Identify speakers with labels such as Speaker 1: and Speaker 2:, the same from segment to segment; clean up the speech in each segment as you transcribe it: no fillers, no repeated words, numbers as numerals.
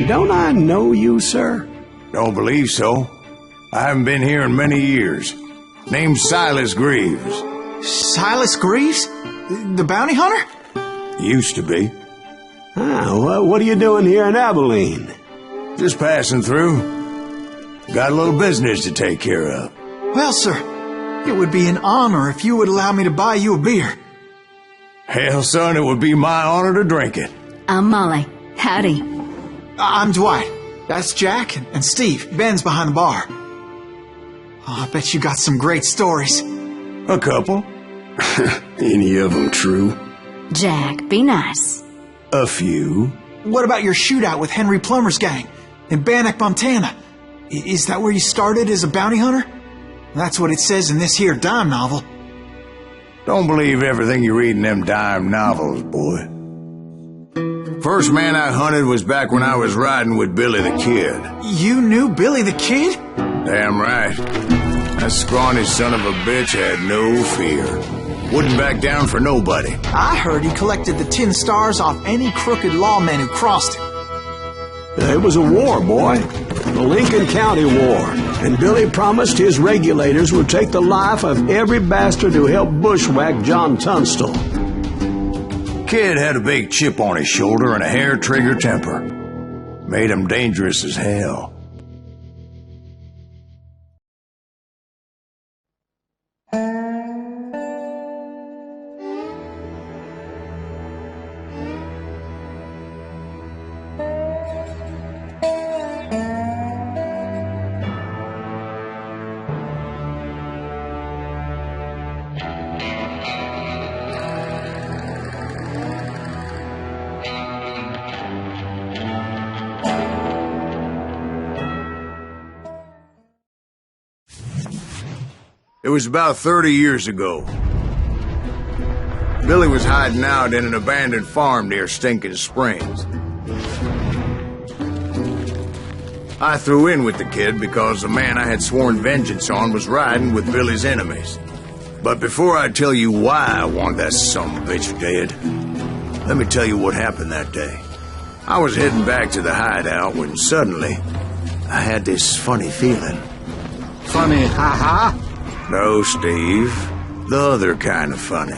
Speaker 1: Don't I know you, sir?
Speaker 2: Don't believe so. I haven't been here in many years. Name's Silas Greaves.
Speaker 3: Silas Greaves? The bounty hunter?
Speaker 2: Used to be.
Speaker 1: Well, what are you doing here in Abilene?
Speaker 2: Just passing through. Got a little business to take care of.
Speaker 3: Well, sir, it would be an honor if you would allow me to buy you a beer.
Speaker 2: Hell, son, it would be my honor to drink it.
Speaker 4: I'm Molly. Howdy.
Speaker 3: I'm Dwight. That's Jack and Steve. Ben's behind the bar. Oh, I bet you got some great stories.
Speaker 2: A couple.
Speaker 1: Any of them true?
Speaker 4: Jack, be nice.
Speaker 2: A few.
Speaker 3: What about your shootout with Henry Plummer's gang in Bannock, Montana? Is that where you started as a bounty hunter? That's what it says in this here dime novel.
Speaker 2: Don't believe everything you read in them dime novels, boy. First man I hunted was back when I was riding with Billy the Kid.
Speaker 3: You knew Billy the Kid?
Speaker 2: Damn right. That scrawny son of a bitch had no fear. Wouldn't back down for nobody.
Speaker 3: I heard he collected the 10 stars off any crooked lawmen who crossed him.
Speaker 1: It was a war, boy. The Lincoln County War. And Billy promised his regulators would take the life of every bastard who helped bushwhack John Tunstall.
Speaker 2: Kid had a big chip on his shoulder and a hair-trigger temper. Made him dangerous as hell. It was about 30 years ago. Billy was hiding out in an abandoned farm near Stinking Springs. I threw in with the kid because the man I had sworn vengeance on was riding with Billy's enemies. But before I tell you why I want that son of a bitch dead, let me tell you what happened that day. I was heading back to the hideout when suddenly I had this funny feeling.
Speaker 5: Funny, ha-ha?
Speaker 2: No, Steve. The other kind of funny.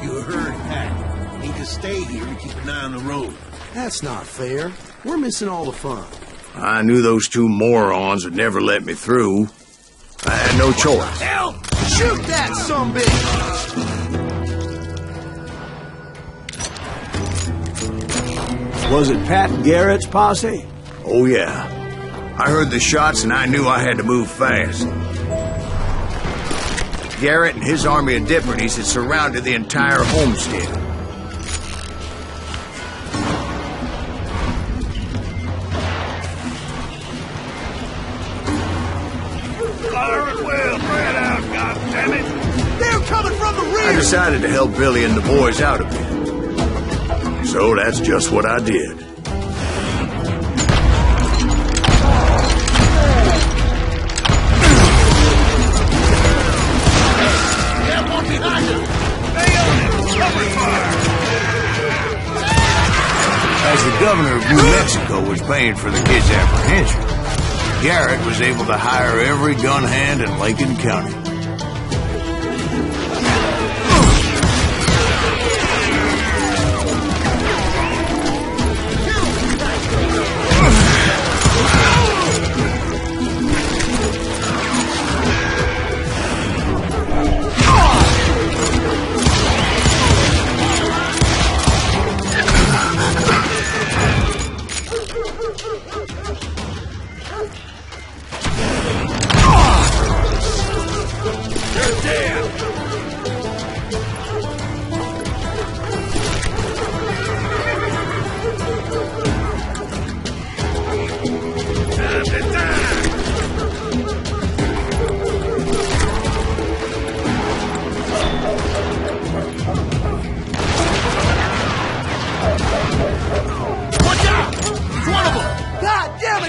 Speaker 6: You heard, Pat. Need to stay here and keep an eye on the road.
Speaker 5: That's not fair. We're missing all the fun.
Speaker 2: I knew those two morons would never let me through. I had no choice.
Speaker 5: Hell! Shoot that sumbitch!
Speaker 1: Was it Pat Garrett's posse?
Speaker 2: Oh, yeah. I heard the shots and I knew I had to move fast. Garrett and his army of deputies had surrounded the entire homestead.
Speaker 6: Fire it well, spread out, goddammit!
Speaker 5: They're coming from the rear!
Speaker 2: I decided to help Billy and the boys out a bit. So that's just what I did.
Speaker 6: Get one behind you! Stay on it! Cover fire!
Speaker 2: As the governor of New Mexico was paying for the kid's apprehension, Garrett was able to hire every gun hand in Lincoln County.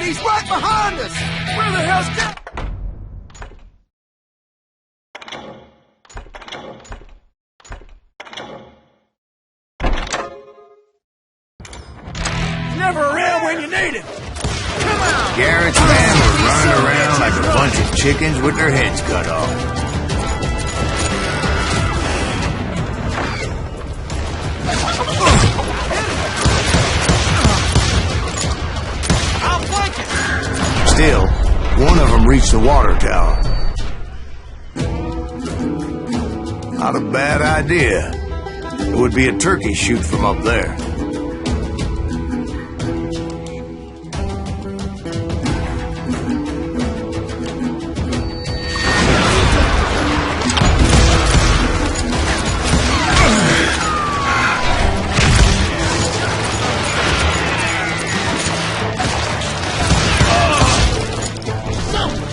Speaker 5: He's right behind us! Where the hell's never around when you need him. Come on!
Speaker 2: Garrett's men were running around like a bunch of chickens with their heads cut off.
Speaker 5: I'll flank him!
Speaker 2: Still, one of them reached the water tower. Not a bad idea. It would be a turkey shoot from up there.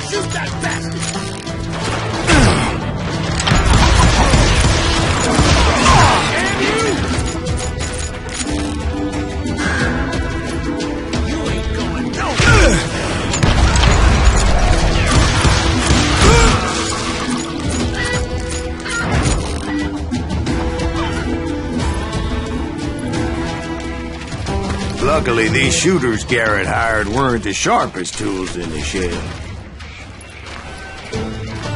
Speaker 5: Shoot that bastard!
Speaker 2: Luckily, these shooters Garrett hired weren't the sharpest tools in the shed.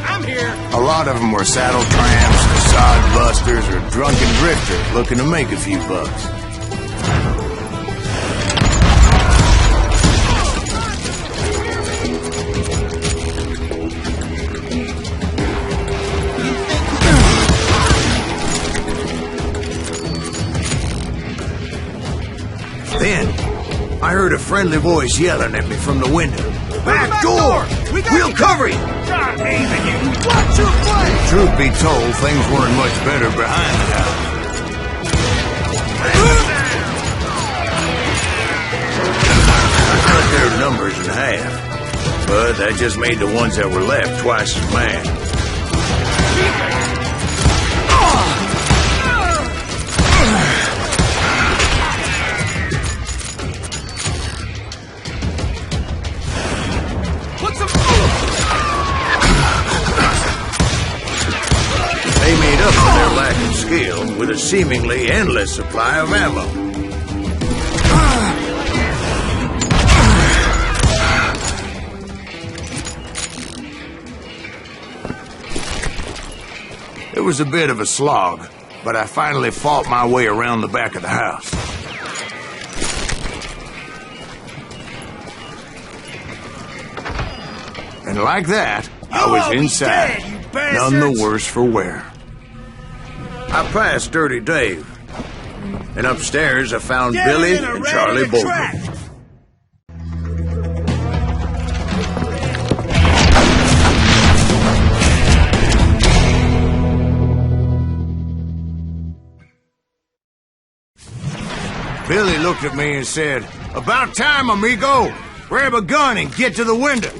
Speaker 5: I'm here!
Speaker 2: A lot of them were saddle tramps, sod busters, or drunken drifters looking to make a few bucks. Then, I heard a friendly voice yelling at me from the window. Back door! We'll cover you!
Speaker 5: God, even you! Watch your play!
Speaker 2: Truth be told, things weren't much better behind the house. I cut their numbers in half, but that just made the ones that were left twice as mad. They made up for their lack of skill with a seemingly endless supply of ammo. It was a bit of a slog, but I finally fought my way around the back of the house. And like that, I was inside, none the worse for wear. I passed Dirty Dave, and upstairs I found Billy and Charlie Bolton. Billy looked at me and said, "About time, amigo. Grab a gun and get to the window."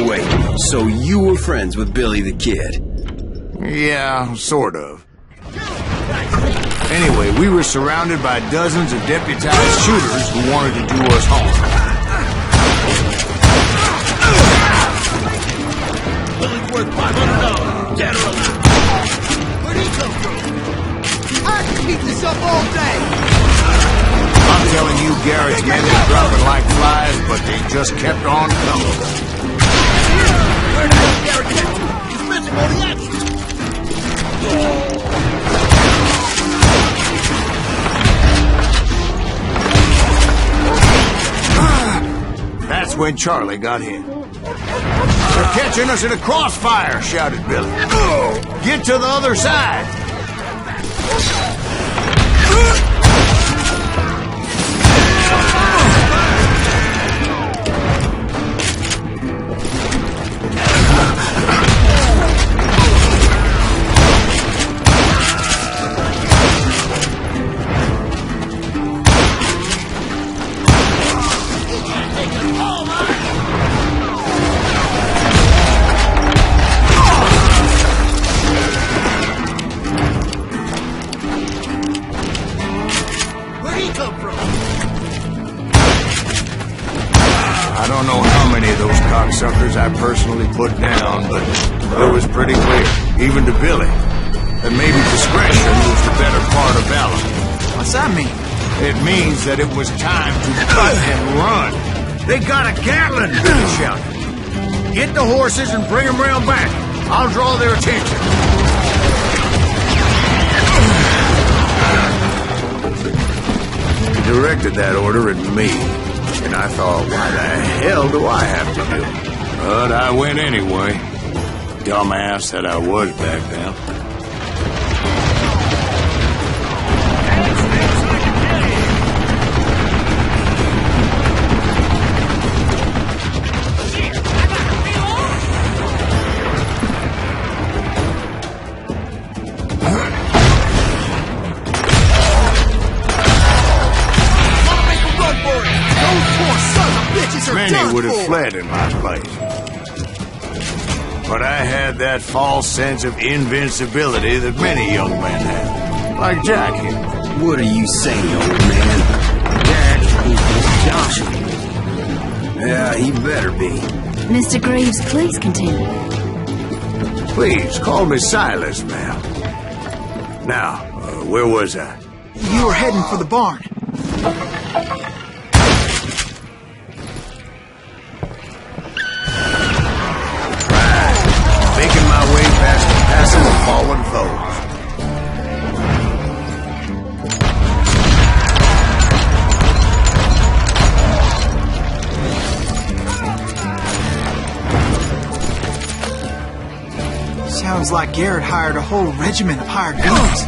Speaker 7: Wait, so you were friends with Billy the Kid?
Speaker 2: Yeah, sort of. Anyway, we were surrounded by dozens of deputized shooters who wanted to do us harm.
Speaker 5: Billy's worth $500, dead or alive. Where'd he come from? I can keep this up all day.
Speaker 2: I'm telling you, Garrett's men were dropping like flies, but they just kept on coming.
Speaker 5: Where the hell Garrett get to? He's missing all the action.
Speaker 2: That's when Charlie got hit. "They're catching us in a crossfire," shouted Billy. "Get to the other side." I don't know how many of those cocksuckers I personally put down, but it was pretty clear, even to Billy, that maybe discretion was the better part of valor.
Speaker 3: What's that mean?
Speaker 2: It means that it was time to cut and run. They got a Gatling, Billy shouted. Get the horses and bring them round back. I'll draw their attention. He directed that order at me, and I thought, why the hell do I have to do it? But I went anyway. Dumbass that I was back then. Many would have fled in my place. But I had that false sense of invincibility that many young men have. Like Jack here.
Speaker 7: What are you saying, old man?
Speaker 5: Jack is Joshua.
Speaker 7: Yeah, he better be.
Speaker 4: Mr. Greaves, please continue.
Speaker 2: Please, call me Silas, ma'am. Now, where was I?
Speaker 3: You were heading for the barn.
Speaker 2: Making my way past the passive fallen foes.
Speaker 3: Sounds like Garrett hired a whole regiment of hired guns.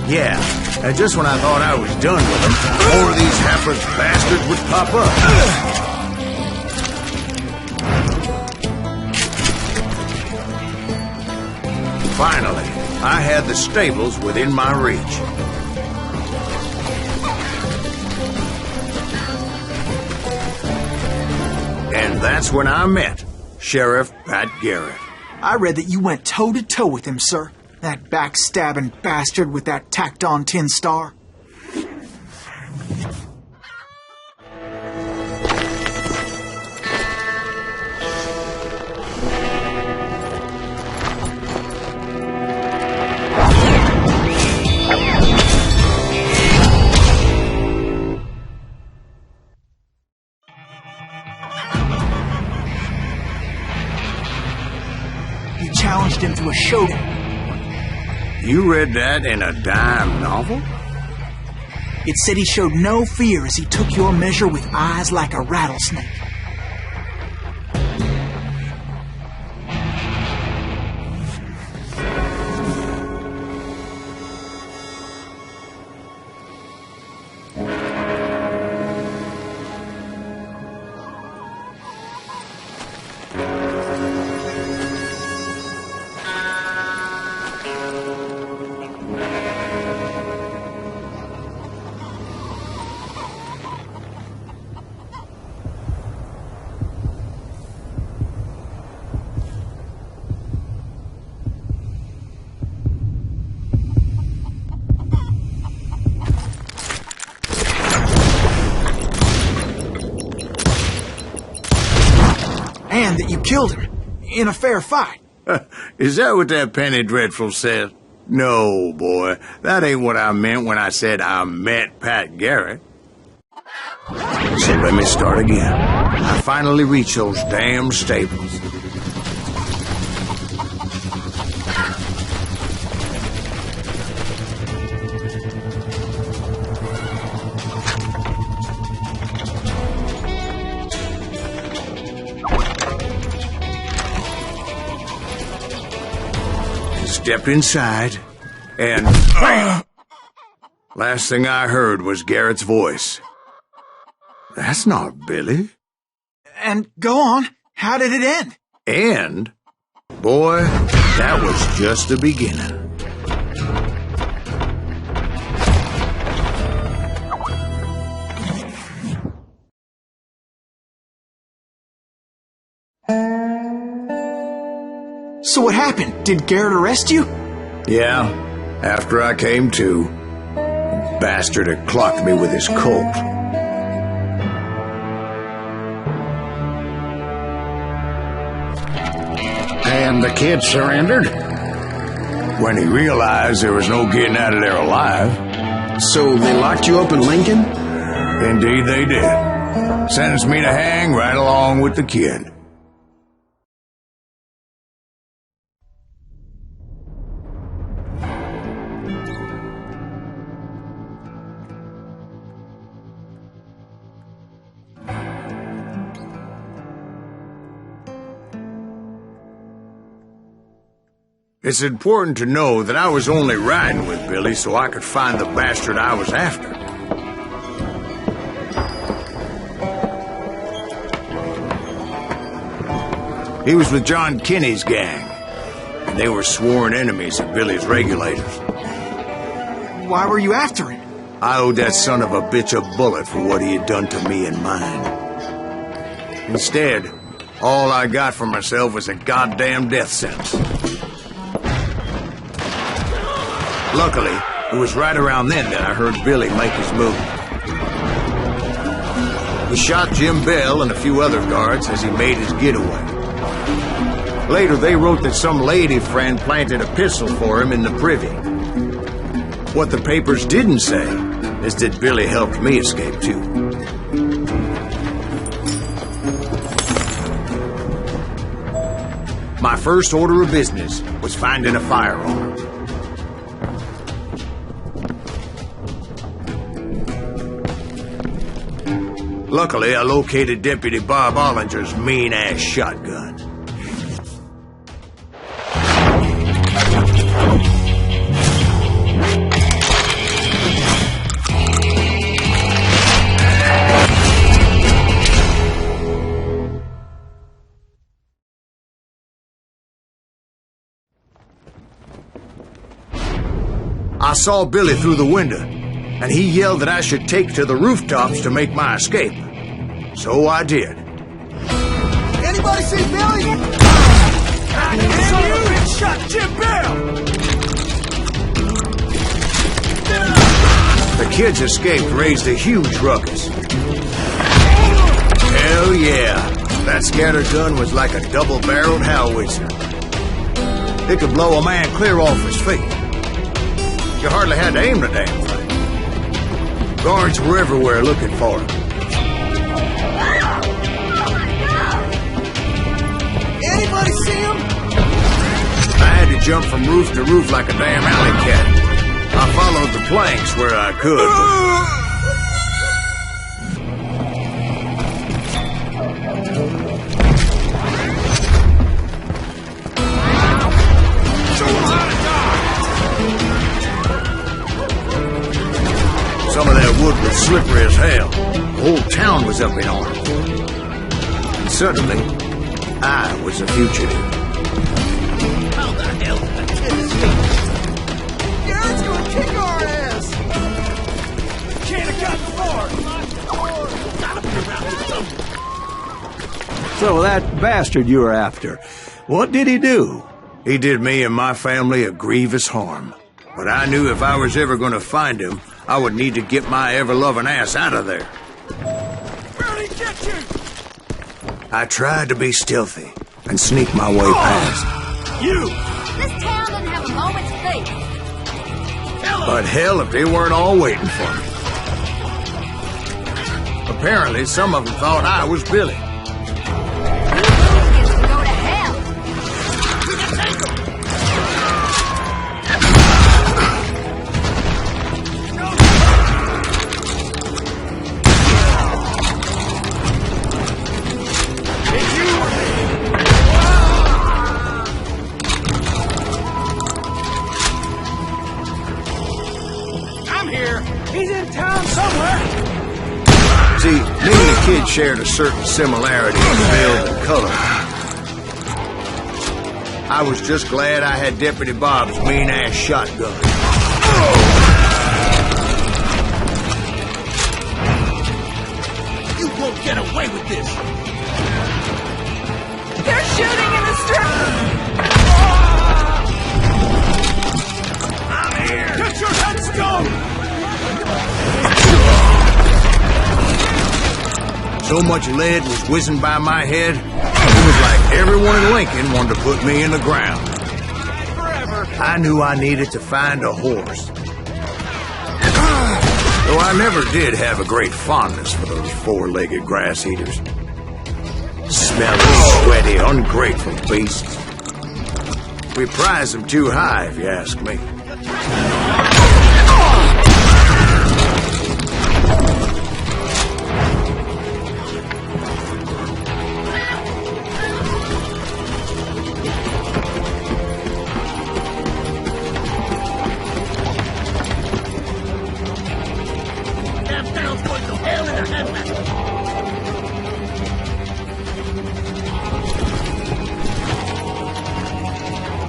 Speaker 2: Yeah, and just when I thought I was done with them, more of these hapless bastards would pop up. Finally, I had the stables within my reach. And that's when I met Sheriff Pat Garrett.
Speaker 3: I read that you went toe-to-toe with him, sir. That backstabbing bastard with that tacked-on tin star. You challenged him to a showdown.
Speaker 2: You read that in a dime novel?
Speaker 3: It said he showed no fear as he took your measure with eyes like a rattlesnake. And that you killed him in a fair fight.
Speaker 2: Is that what that Penny Dreadful said? No, boy. That ain't what I meant when I said I met Pat Garrett. So let me start again. I finally reached those damn stables. Stepped inside, and last thing I heard was Garrett's voice. That's not Billy.
Speaker 3: And go on. How did it end?
Speaker 2: And, boy, that was just the beginning.
Speaker 3: So what happened? Did Garrett arrest you?
Speaker 2: Yeah, after I came to, the bastard had clocked me with his Colt.
Speaker 8: And the kid surrendered?
Speaker 2: when he realized there was no getting out of there alive.
Speaker 7: So they locked you up in Lincoln?
Speaker 2: Indeed they did. Sentenced me to hang right along with the kid. It's important to know that I was only riding with Billy so I could find the bastard I was after. He was with John Kinney's gang, and they were sworn enemies of Billy's regulators.
Speaker 3: Why were you after him?
Speaker 2: I owed that son of a bitch a bullet for what he had done to me and mine. Instead, all I got for myself was a goddamn death sentence. Luckily, it was right around then that I heard Billy make his move. He shot Jim Bell and a few other guards as he made his getaway. Later, they wrote that some lady friend planted a pistol for him in the privy. What the papers didn't say is that Billy helped me escape, too. My first order of business was finding a firearm. Luckily, I located Deputy Bob Ollinger's mean-ass shotgun. I saw Billy through the window, and he yelled that I should take to the rooftops to make my escape. So I did.
Speaker 5: Anybody see Billy? Son of a bitch shot Jim Bell!
Speaker 2: The kids escaped raised a huge ruckus. Hell yeah, that scatter gun was like a double-barreled howitzer. It could blow a man clear off his feet. You hardly had to aim the damn thing. Guards were everywhere looking for him.
Speaker 5: Anybody see him?
Speaker 2: I had to jump from roof to roof like a damn alley cat. I followed the planks where I could, some of that wood was slippery as hell. The whole town was up in arms. And suddenly, I was a fugitive.
Speaker 5: How the hell did that kid escape? Garrett's gonna kick our ass! Can't have gotten far! Gotta be around here somewhere.
Speaker 1: So that bastard you were after, what did he do?
Speaker 2: He did me and my family a grievous harm. But I knew if I was ever going to find him, I would need to get my ever-loving ass out of there.
Speaker 5: Where'd he get you?
Speaker 2: I tried to be stealthy and sneak my way past.
Speaker 5: You!
Speaker 4: This town doesn't have a moment's peace.
Speaker 2: But hell, if they weren't all waiting for me. Apparently, some of them thought I was Billy.
Speaker 4: Gets to go to hell.
Speaker 5: I'm here. He's in town somewhere.
Speaker 2: See, me and the kid shared a certain similarity in build and color. I was just glad I had Deputy Bob's mean-ass shotgun.
Speaker 5: You won't get away with this.
Speaker 8: They're shooting in the strip.
Speaker 5: I'm here. Get your headstone.
Speaker 2: So much lead was whizzing by my head, it was like everyone in Lincoln wanted to put me in the ground.
Speaker 5: Forever.
Speaker 2: I knew I needed to find a horse. Though I never did have a great fondness for those four-legged grass eaters. Smelly, sweaty, ungrateful beasts. We prize them too high, if you ask me.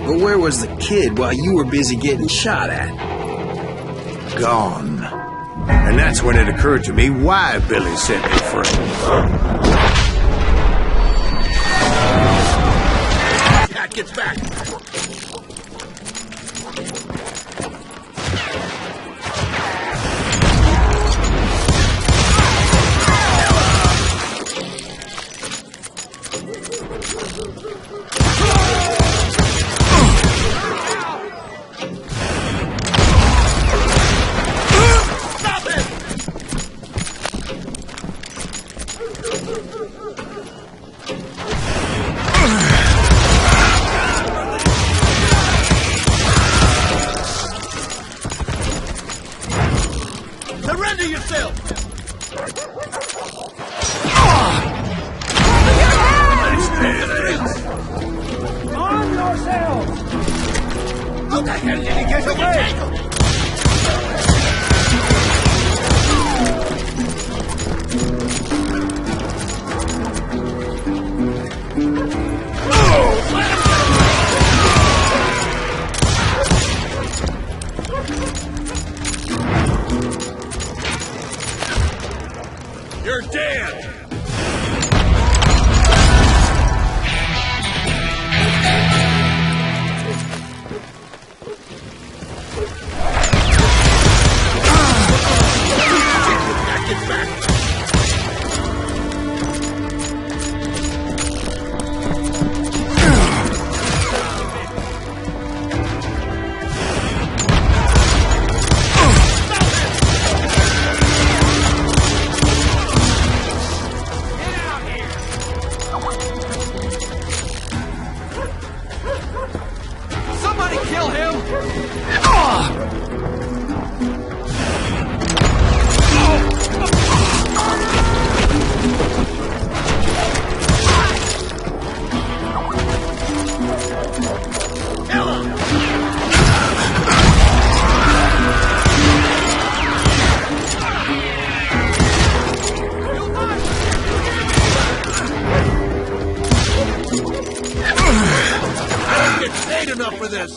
Speaker 7: But where was the kid while you were busy getting shot at?
Speaker 2: Gone. And that's when it occurred to me why Billy set me free.
Speaker 6: Cat gets back. Surrender yourself!
Speaker 5: On yourselves!
Speaker 6: What the hell did he get away? You're dead!
Speaker 5: Somebody kill him!
Speaker 6: I don't get paid enough for this!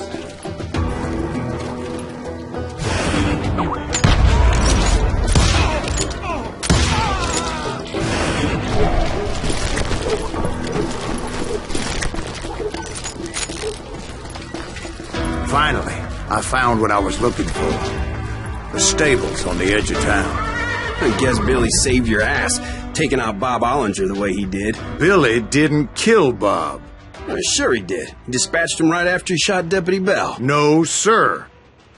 Speaker 2: Finally, I found what I was looking for. The stables on the edge of town.
Speaker 7: I guess Billy saved your ass, taking out Bob Ollinger the way he did.
Speaker 2: Billy didn't kill Bob.
Speaker 7: Sure he did. He dispatched him right after he shot Deputy Bell.
Speaker 2: No, sir.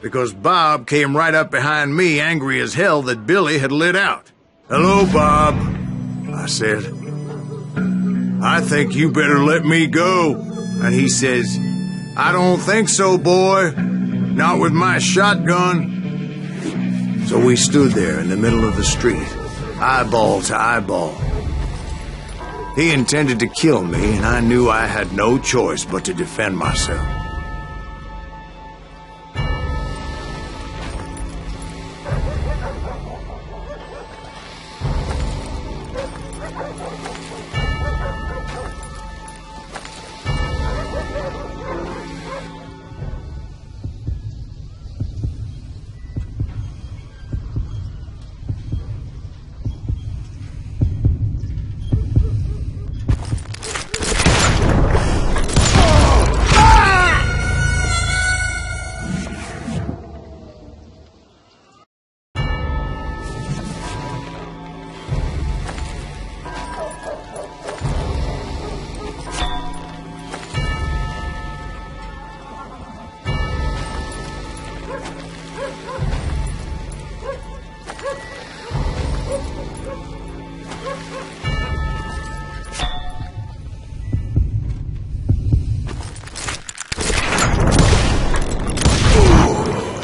Speaker 2: Because Bob came right up behind me, angry as hell that Billy had lit out. "Hello, Bob," I said. "I think you better let me go." And he says, "I don't think so, boy. Not with my shotgun." So we stood there in the middle of the street, eyeball to eyeball. He intended to kill me, and I knew I had no choice but to defend myself.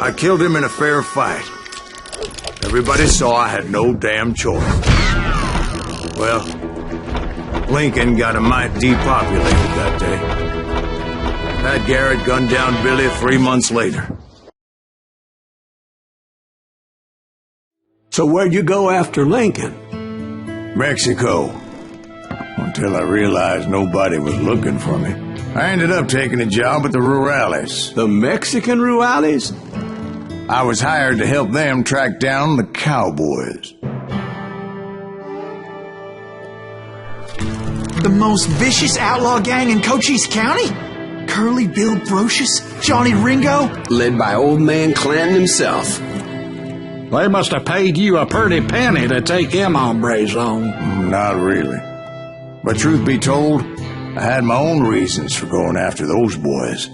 Speaker 2: I killed him in a fair fight. Everybody saw I had no damn choice. Well, Lincoln got a mite depopulated that day. Pat Garrett gunned down Billy 3 months later.
Speaker 1: So where'd you go after Lincoln?
Speaker 2: Mexico. Until I realized nobody was looking for me. I ended up taking a job at the Rurales.
Speaker 1: The Mexican Rurales?
Speaker 2: I was hired to help them track down the cowboys.
Speaker 3: The most vicious outlaw gang in Cochise County? Curly Bill Brocious? Johnny Ringo?
Speaker 7: Led by old man Clanton himself.
Speaker 9: They must have paid you a pretty penny to take them hombres on.
Speaker 2: Not really. But truth be told, I had my own reasons for going after those boys.